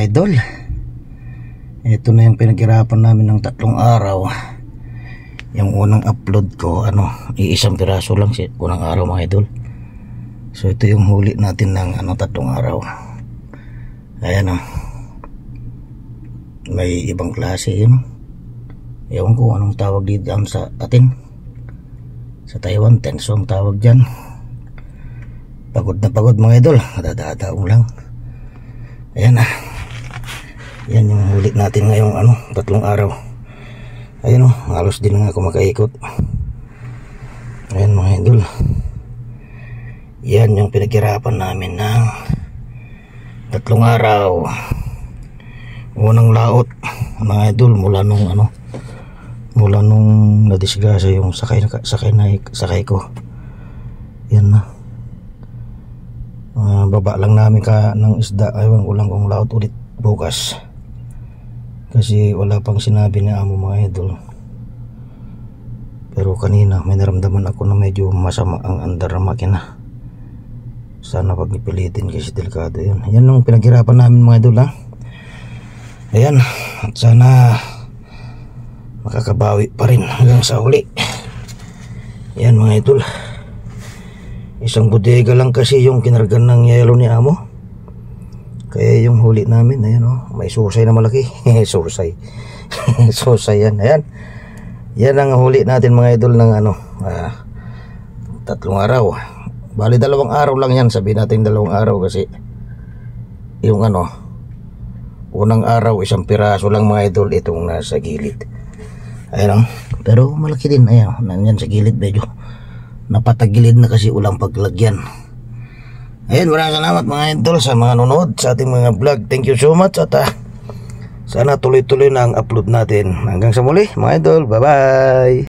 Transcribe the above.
idol, ito na yung pinaghirapan namin ng 3 araw. Yung unang upload ko, iisang piraso lang unang araw mga idol. So ito yung huli natin ng 3 araw. Ayan may ibang klase yun. Ewan ko anong tawag dito sa atin. Sa Taiwan, tensong tawag dyan. Pagod na pagod mga idol, nadadadaong lang. Ayan yan yung huli natin ngayong 3 araw. Ayan halos din nga ako makaikot. Ayan mga idol, yan yung pinaghirapan namin ng 3 araw. Unang laot mga idol, mula nung nadisgrasya yung sakay ko. Yan na. Baba lang namin ng isda. Aywan ko lang kung laot ulit bukas, kasi wala pang sinabi ni amo mga idol. Pero kanina may naramdaman ako na medyo masama ang andar ng makina. Sana pag nipilitin kasi delikado yun. Yan yung pinaghirapan namin mga idol Ayan, at sana makakabawi pa rin hanggang sa huli. Yan mga idol, isang bodega lang kasi yung kinargan ng yelo ni amo, kaya yung huli namin ayan may susay na malaki. susay susay yan. Ayan, yan ang huli natin mga idol ng 3 araw. Bali 2 araw lang yan, sabihin natin 2 araw, kasi yung unang araw isang piraso lang mga idol, itong nasa gilid. Ayan pero malaki din. Ayan, nandiyan sa gilid, medyo napatagilid na kasi ulang paglagyan. Ayan, maraming salamat mga idol sa mga nanonood sa ating mga vlog. Thank you so much, at sana tuloy-tuloy na ang upload natin. Hanggang sa muli mga idol, bye bye.